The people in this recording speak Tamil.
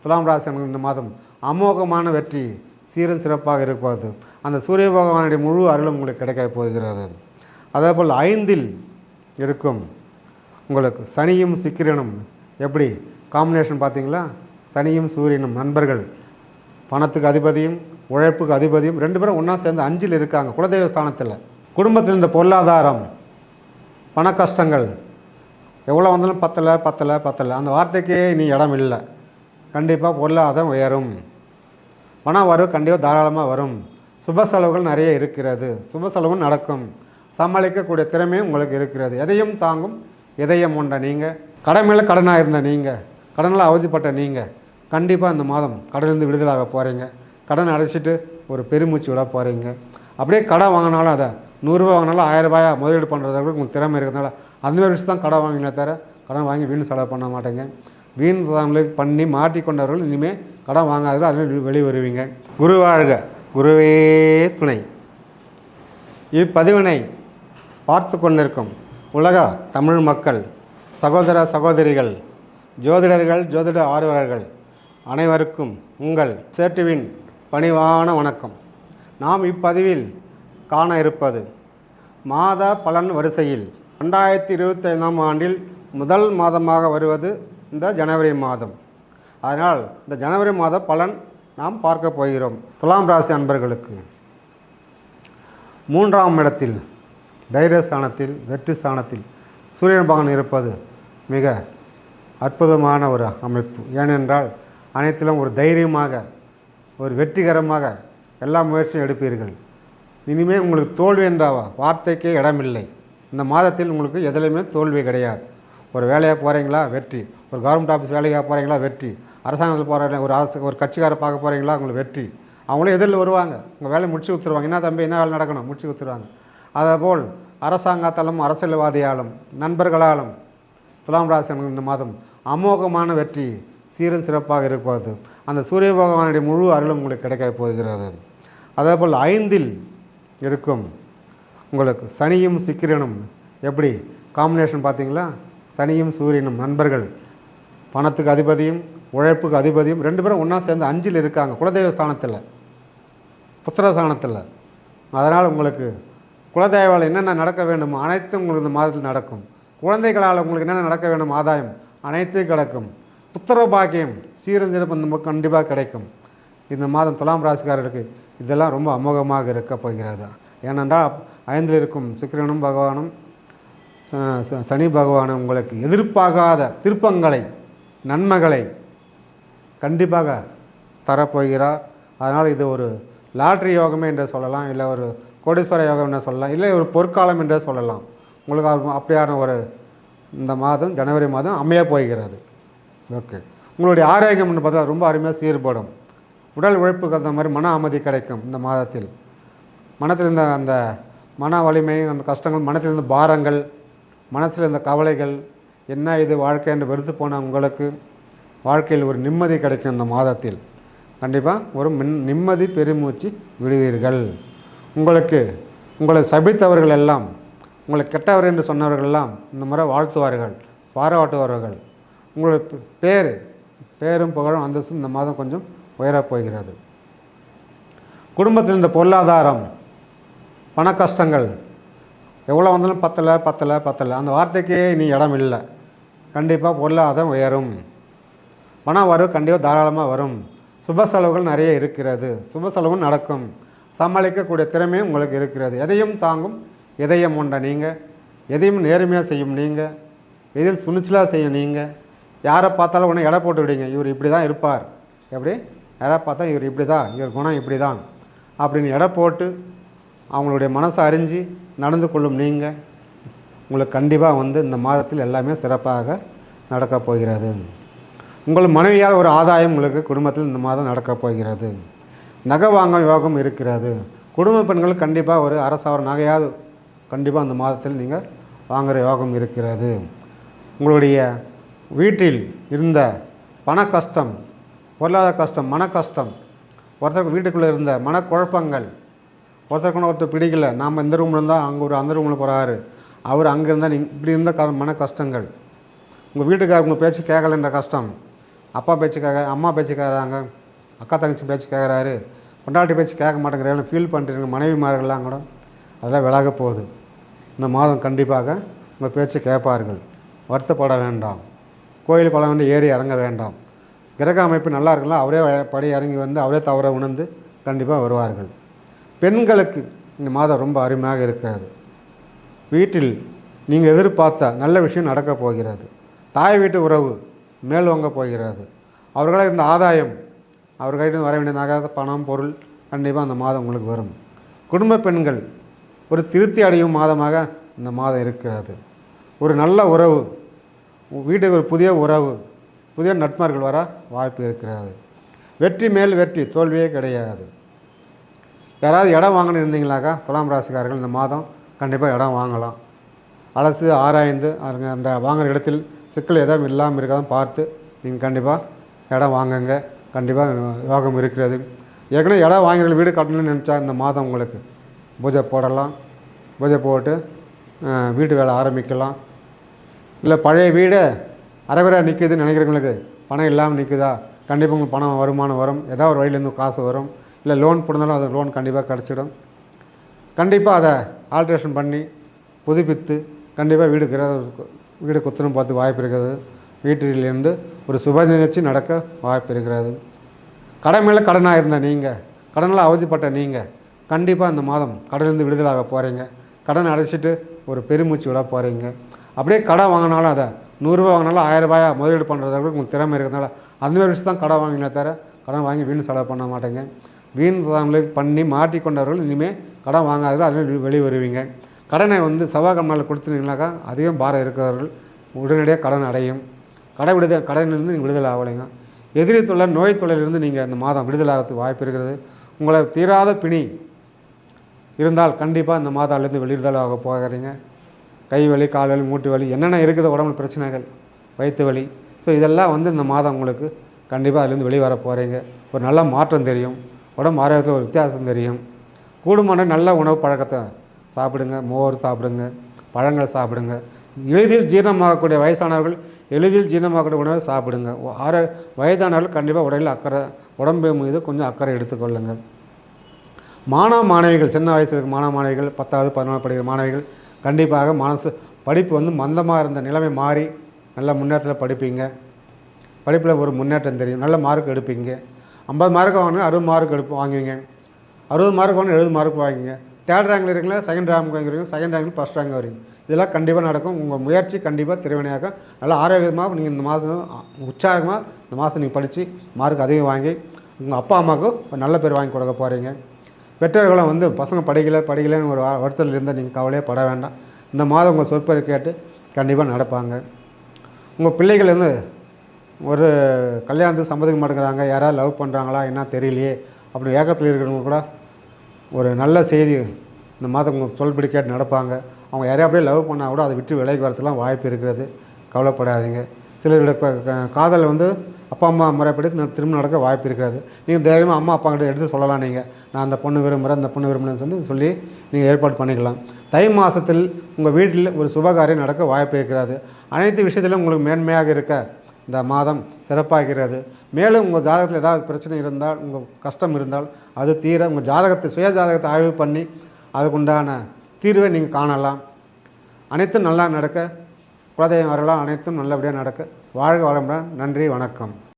துலாம் ராசி இந்த மாதம் அமோகமான வெற்றி சீரும் சிறப்பாக இருப்பது. அந்த சூரிய பகவானுடைய முழு அருளும் உங்களுக்கு கிடைக்க போகிறது. அதேபோல் 5இல் இருக்கும் உங்களுக்கு சனியும் சுக்கிரனும் எப்படி காம்பினேஷன் பார்த்தீங்களா? சனியும் சூரியனும் நண்பர்கள், பணத்துக்கு அதிபதியும் உழைப்புக்கு அதிபதியும் 2 பேரும் ஒன்றா சேர்ந்து 5இல் இருக்காங்க. குலதெய்வ ஸ்தானத்தில் குடும்பத்தில் இந்த பொருளாதாரம் பண கஷ்டங்கள் எவ்வளோ வந்தாலும் பத்தலை அந்த வார்த்தைக்கே நீ இடம் இல்லை. கண்டிப்பாக பொருளாதாரம் உயரும், பணம் வரும், கண்டிப்பாக தாராளமாக வரும். சுப செலவுகள் நிறைய இருக்கிறது, சுப செலவும் நடக்கும். சமாளிக்கக்கூடிய திறமையும் உங்களுக்கு இருக்கிறது. எதையும் தாங்கும் இதயம் உண்ட நீங்கள், கடன் மேலே கடனாக இருந்த நீங்கள், கடனால் அவதிப்பட்ட நீங்கள் கண்டிப்பாக இந்த மாதம் கடனிலிருந்து விடுதலாக போகிறீங்க. கடன் அடைச்சிட்டு ஒரு பெருமூச்சு விட போகிறீங்க. அப்படியே கடன் வாங்கினாலும் அதை 100 ரூபா வாங்கினாலும் 1000 ரூபாயா முதலீடு பண்ணுறதுக்கு உங்களுக்கு திறமை இருக்கிறதுனால அந்தமாதிரி விஷயம் தான் கடன் வாங்கினே தவிர கடன் வாங்கி வீண் செலவு பண்ண மாட்டேங்க. வீண் செலவுகளுக்கு பண்ணி மாட்டிக்கொண்டவர்கள் இனிமேல் கடன் வாங்காதவர்கள் அதுமாதிரி வெளியே வருவீங்க. குரு வாழ்க, குருவே துணை. இப்பதிவினை பார்த்து கொண்டிருக்கும் உலக தமிழ் மக்கள், சகோதர சகோதரிகள், ஜோதிடர்கள், ஜோதிட ஆர்வலர்கள் அனைவருக்கும் உங்கள் சேட்டுவின் பணிவான வணக்கம். நாம் இப்பதிவில் காண இருப்பது மாத பலன் வரிசையில் 2025ஆம் ஆண்டில் முதல் மாதமாக வருவது இந்த ஜனவரி மாதம். அதனால் இந்த ஜனவரி மாத பலன் நாம் பார்க்க போகிறோம். துலாம் ராசி அன்பர்களுக்கு 3ஆம் இடத்தில் தைரியஸ்தானத்தில் வெற்றி ஸ்தானத்தில் சூரியன் பகவான் இருப்பது மிக அற்புதமான ஒரு அமைப்பு. ஏனென்றால் அனைத்திலும் ஒரு தைரியமாக ஒரு வெற்றிகரமாக எல்லா முயற்சியும் எடுப்பீர்கள். இனிமேல் உங்களுக்கு தோல்வி என்ற வார்த்தைக்கே இடமில்லை. இந்த மாதத்தில் உங்களுக்கு எதிலுமே தோல்வி கிடையாது. ஒரு வேலையாக போகிறீங்களா வெற்றி, ஒரு கவர்மெண்ட் ஆஃபீஸ் வேலையாக போகிறீங்களா வெற்றி, அரசாங்கத்தில் போகிற ஒரு கட்சிக்காரை பார்க்க போகிறீங்களா உங்களுக்கு வெற்றி. அவங்களும் எதிரில் வருவாங்க, உங்கள் வேலையை முடிச்சு கொடுத்துருவாங்க. என்ன தம்பி என்ன வேலை நடக்கணும் முடிச்சு கொடுத்துருவாங்க. அதேபோல் அரசாங்கத்தாலும் அரசியல்வாதியாலும் நண்பர்களாலும் துலாம் ராசி இந்த மாதம் அமோகமான வெற்றி சீரும் சிறப்பாக இருப்பது. அந்த சூரிய பகவானுடைய முழு அருளும் உங்களுக்கு கிடைக்க போகிறது. அதேபோல் 5இல் இருக்கும் உங்களுக்கு சனியும் சுக்கிரனும் எப்படி காம்பினேஷன் பார்த்தீங்களா? சனியும் சூரியனும் நண்பர்கள், பணத்துக்கு அதிபதியும் உழைப்புக்கு அதிபதியும் 2 பேரும் ஒன்றா சேர்ந்து 5இல் இருக்காங்க. குலதெய்வ ஸ்தானத்தில், புத்திர ஸ்தானத்தில். அதனால் உங்களுக்கு குலதெய்வால் என்னென்ன நடக்க வேண்டுமோ அனைத்தும் உங்களுக்கு இந்த மாதத்தில் நடக்கும். குழந்தைகளால் உங்களுக்கு என்னென்ன நடக்க வேண்டும் ஆதாயம் அனைத்தும் கிடைக்கும். புத்திர பாக்கியம் சீரும் சிறப்பு இந்த கண்டிப்பாக கிடைக்கும். இந்த மாதம் துலாம் ராசிக்காரர்களுக்கு இதெல்லாம் ரொம்ப அமோகமாக இருக்க போகிறது. ஏனென்றால் 5இல் இருக்கும் சுக்கிரனும் பகவானும் சனி பகவானும் உங்களுக்கு எதிர்பார்க்காத திருப்பங்களை நன்மைகளை கண்டிப்பாக தரப்போகிறார். அதனால் இது ஒரு லாட்ரி யோகமே என்று சொல்லலாம், இல்லை ஒரு கோடீஸ்வர யோகம் என்று சொல்லலாம், இல்லை ஒரு பொற்காலம் என்றே சொல்லலாம். உங்களுக்கு அப்படியான ஒரு இந்த மாதம் ஜனவரி மாதம் அமைய போகிறது. ஓகே, உங்களுடைய ஆரோக்கியம் என்று பார்த்தா ரொம்ப அருமையாக சீர்படும். உடல் உழைப்புக்கு அந்த மாதிரி மன அமைதி கிடைக்கும். இந்த மாதத்தில் மனத்தில் இருந்த அந்த மன வலிமை, அந்த கஷ்டங்கள், மனத்தில் இருந்த பாரங்கள், மனசில் இருந்த கவலைகள், என்ன இது வாழ்க்கை என்று வெறுத்து போன உங்களுக்கு வாழ்க்கையில் ஒரு நிம்மதி கிடைக்கும். இந்த மாதத்தில் கண்டிப்பாக ஒரு நிம்மதி பெருமூச்சு விடுவீர்கள். உங்களை சபித்தவர்கள் எல்லாம், உங்களை கெட்டவர் என்று சொன்னவர்கள் எல்லாம் இந்த முறை வாழ்த்துவார்கள், பாராட்டுவார்கள். உங்களுடைய பேரும் புகழும் அந்தஸ்தும் இந்த மாதம் கொஞ்சம் உயரப் போகிறது. குடும்பத்தில் இந்த பொருளாதாரம் பண கஷ்டங்கள் எவ்வளோ வந்தாலும் பத்தலை அந்த வார்த்தைக்கே நீ இடம் இல்லை. கண்டிப்பாக பொருளாதாரம் உயரும், பணம் வரும், கண்டிப்பாக தாராளமாக வரும். சுப செலவுகள் நிறைய இருக்கிறது, சுப செலவும் நடக்கும். சமாளிக்கக்கூடிய திறமையும் உங்களுக்கு இருக்கிறது. எதையும் தாங்கும் இதயம் உண்ட நீங்கள், எதையும் நேர்மையாக செய்யும் நீங்கள், எதையும் துணிச்சலாக செய்யும் நீங்கள். யாரை பார்த்தாலும் ஒன்று எடை போட்டு விடுங்க, இவர் இப்படி தான் இருப்பார், எப்படி யாரை பார்த்தா இவர் இப்படி தான், இவர் குணம் இப்படி தான் அப்படின்னு எடை போட்டு அவங்களுடைய மனசை அறிஞ்சு நடந்து கொள்ளும் நீங்கள், உங்களுக்கு கண்டிப்பாக இந்த மாதத்தில் எல்லாமே சிறப்பாக நடக்கப் போகிறது. உங்கள் மனைவியால் ஒரு ஆதாயம் உங்களுக்கு குடும்பத்தில் இந்த மாதம் நடக்கப் போகிறது. நகை வாங்கும் யோகம் இருக்கிறது. குடும்ப பெண்கள் கண்டிப்பாக ஒரு அரசாவர நகையாவது கண்டிப்பாக அந்த மாதத்தில் நீங்கள் வாங்குகிற யோகம் இருக்கிறது. உங்களுடைய வீட்டில் இருந்த பண கஷ்டம், பொருளாதார கஷ்டம், மன கஷ்டம், ஒருத்தருக்கு வீட்டுக்குள்ளே இருந்த மனக்குழப்பங்கள், ஒருத்தருக்கு பிடிக்கல, நாம் இந்த ரூமில் இருந்தால் அங்கே ஒரு அந்த ரூமில் போகிறாரு, அவர் அங்கே இருந்தால் இப்படி இருந்த மன கஷ்டங்கள், உங்கள் வீட்டுக்காரர் உங்கள் பேச்சு கேட்கலன்ற கஷ்டம், அப்பா பேச்சு அம்மா பேச்சு கேட்குறாங்க, அக்கா தங்கச்சி பேச்சு கேட்குறாரு, பொண்டாட்டி பேச்சு கேட்க மாட்டேங்கிறாங்கன்னு ஃபீல் பண்ணுறீங்க மனைவிமார்கள்லாம் கூட அதெல்லாம் விலக போகுது. இந்த மாதம் கண்டிப்பாக உங்கள் பேச்சு கேட்பார்கள். வருத்தப்பட வேண்டாம். கோயில் குளம் வந்து ஏறி இறங்க வேண்டாம். கிரக அமைப்பு நல்லா இருக்கலாம், அவரே படி இறங்கி வந்து அவரே தவற உணர்ந்து கண்டிப்பாக வருவார்கள். பெண்களுக்கு இந்த மாதம் ரொம்ப அருமையாக இருக்கிறது. வீட்டில் நீங்கள் எதிர்பார்த்த நல்ல விஷயம் நடக்கப் போகிறது. தாய் வீட்டு உறவு மேலோங்க போகிறது. அவர்களால் இருந்த ஆதாயம், அவர்களிடம் வர வேண்டிய நகை, பணம், பொருள் கண்டிப்பாக அந்த மாதம் உங்களுக்கு வரும். குடும்ப பெண்கள் ஒரு திருப்தி அடையும் மாதமாக இந்த மாதம் இருக்கிறது. ஒரு நல்ல உறவு, வீட்டுக்கு ஒரு புதிய உறவு, புதிய நட்பர்கள் வர வாய்ப்பு இருக்கிறது. வெற்றி மேல் வெற்றி, தோல்வியே கிடையாது. யாராவது இடம் வாங்கணும்னு இருந்தீங்களாக்கா துலாம் ராசிக்காரர்கள் இந்த மாதம் கண்டிப்பாக இடம் வாங்கலாம். அலசு ஆராய்ந்து அந்த வாங்குகிற இடத்தில் சிக்கல் எதுவும் இல்லாமல் இருக்காதுன்னு பார்த்து நீங்கள் கண்டிப்பாக இடம் வாங்குங்க. கண்டிப்பாக யோகம் இருக்கிறது. ஏற்கனவே இடம் வாங்கிற வீடு கட்டணும்னு நினச்சா இந்த மாதம் உங்களுக்கு பூஜை போடலாம். பூஜை போட்டு வீட்டு வேலை ஆரம்பிக்கலாம். இல்லை பழைய வீடு அரைகுறையாக நிற்குதுன்னு நினைக்கிறவங்களுக்கு பணம் இல்லாமல் நிற்குதா, கண்டிப்பாக உங்களுக்கு பணம் வருமானம் வரும். ஏதாவது ஒரு வழியிலேருந்து காசு வரும். இல்லை லோன் போடுந்தாலும் அது லோன் கண்டிப்பாக கிடச்சிடும். கண்டிப்பாக அதை ஆல்ட்ரேஷன் பண்ணி புதுப்பித்து கண்டிப்பாக வீடு குத்தணும் பார்த்து வாய்ப்பு இருக்கிறது. வீட்டிலிருந்து ஒரு சுப நிகழ்ச்சி நடக்க வாய்ப்பு இருக்கிறது. கடன் மேலே கடனாக இருந்த நீங்கள், கடனில் அவதிப்பட்ட நீங்கள் கண்டிப்பாக இந்த மாதம் கடனிலிருந்து விடுதலாக போகிறீங்க. கடன் அடைச்சிட்டு ஒரு பெருமூச்சு விட போகிறீங்க. அப்படியே கடன் வாங்கினாலும் அதை 100 ரூபா வாங்கினாலும் 1000 ரூபாயா முதலீடு பண்ணுறதுக்கு உங்களுக்கு திறமை இருக்கிறதுனால அந்த மாதிரி விஷயம் தான் கடன் வாங்கினா தவிர கடன் வாங்கி வீண் செலவு பண்ண மாட்டேங்க. வீண் செலவு பண்ணி மாட்டிக்கொண்டவர்கள் இனிமேல் கடன் வாங்காதவர்கள் அதில் வெளியே வருவீங்க. கடனை வந்து செவ்வாய்க்கிழமையில் கொடுத்துனீங்கனாக்கா அதிகம் பாரம் இருக்கிறவர்கள் உடனடியாக கடன் அடையும். கடனிலிருந்து நீங்கள் விடுதலை ஆகலைங்க. எதிரி தொல்லை, நோய் தொல்லையிலிருந்து நீங்கள் இந்த மாதம் விடுதலாகிறதுக்கு வாய்ப்பு இருக்கிறது. உங்களை தீராத பிணி இருந்தால் கண்டிப்பாக இந்த மாதம்லேருந்து விடுதலாக போகிறீங்க. கை வலி, கால் வலி, மூட்டு வலி, என்னென்ன இருக்குது உடம்புல பிரச்சனைகள், வயிற்று வலி, ஸோ இதெல்லாம் வந்து இந்த மாதம் உங்களுக்கு கண்டிப்பாக அதுலேருந்து வெளியே வர போகிறீங்க. ஒரு நல்ல மாற்றம் தெரியும். உடம்பு ஆரோக்கியத்தில் ஒரு வித்தியாசம் தெரியும். கூடுமான நல்ல உணவு பழக்கத்தை சாப்பிடுங்க. மோர் சாப்பிடுங்க, பழங்கள் சாப்பிடுங்க. எளிதில் ஜீரணமாகக்கூடிய வயசானவர்கள் எளிதில் ஜீரணமாகக்கூடிய உணவை சாப்பிடுங்க. வயதானவர்கள் கண்டிப்பாக உடம்பு மீது கொஞ்சம் அக்கறை எடுத்துக்கொள்ளுங்கள். மாணவிகள், சின்ன வயசு மாணவிகள் 10வது 11வது படிக்கிற மாணவிகள் கண்டிப்பாக படிப்பு வந்து மந்தமாக இருந்த நிலைமை மாறி நல்ல முன்னேற்றத்தில் படிப்பீங்க. படிப்பில் ஒரு முன்னேற்றம் தெரியும். நல்ல மார்க் எடுப்பீங்க. 50 மார்க் வாங்கினா 60 மார்க் வாங்குவீங்க. 60 மார்க் வாங்கினா 70 மார்க் வாங்குவீங்க. 3rd ரேங்க்ல இருக்கீங்களா, 2nd ரேங்க் வாங்குவீங்க. 2nd ரேங்க் 1st ரேங்க் வருவீங்க. இதெல்லாம் கண்டிப்பாக நடக்கும். உங்கள் முயற்சி கண்டிப்பாக திருவினையாக நல்லா ஆரோக்கியமாக நீங்கள் இந்த மாதம் உற்சாகமாக இந்த மாதம் நீங்கள் படித்து மார்க் அதிகம் வாங்கி உங்கள் அப்பா அம்மாவுக்கு ஒரு நல்ல பேர் வாங்கி கொடுக்க போகிறீங்க. பெற்றோர்களும் வந்து பசங்க படிக்கலைன்னு ஒரு வருத்தத்தில் இருந்தால் நீங்கள் கவலையே பட வேண்டாம். இந்த மாதம் உங்கள் சொற்பை கேட்டு கண்டிப்பாக நடப்பாங்க. உங்கள் பிள்ளைகள் வந்து ஒரு கல்யாணத்துக்கு சம்மதிக்க மாட்டேங்கிறாங்க, யாராவது லவ் பண்ணுறாங்களா என்ன தெரியலையே அப்படி ஏக்கத்தில் இருக்கிறவங்க கூட ஒரு நல்ல செய்தி இந்த மாதம் உங்கள் சொல்படி கேட்டு நடப்பாங்க. அவங்க யாரையும் அப்படியே லவ் பண்ணால் கூட அதை விட்டு விலைக்கு வரத்துலாம் வாய்ப்பு இருக்கிறது. கவலைப்படாதீங்க. சிலருடைய காதல் வந்து அப்பா அம்மா முறைப்படி திரும்ப நடக்க வாய்ப்பு இருக்கிறது. நீங்கள் தைரியமாக அம்மா அப்பா கிட்ட எடுத்து சொல்லலாம். நான் அந்த பொண்ணு விரும்புகிறேன், அந்த பொண்ணு விரும்புகிறேன்னு சொல்லி நீங்கள் ஏற்பாடு பண்ணிக்கலாம். தை மாதத்தில் உங்கள் வீட்டில் ஒரு சுபகாரியம் நடக்க வாய்ப்பு இருக்கிறது. அனைத்து விஷயத்திலும் உங்களுக்கு மேன்மையாக இருக்க இந்த மாதம் சிறப்பாகிறது. மேலும் உங்கள் ஜாதகத்தில் ஏதாவது பிரச்சனை இருந்தால், உங்கள் கஷ்டம் இருந்தால் அது தீர உங்கள் சுய ஜாதகத்தை ஆய்வு பண்ணி அதுக்குண்டான தீர்வை நீங்கள் காணலாம். அனைத்தும் நல்லா நடக்க, குலதெய்வம் வரலாம், அனைத்தும் நல்லபடியாக நடக்க வாழ்க வளமுடன். நன்றி, வணக்கம்.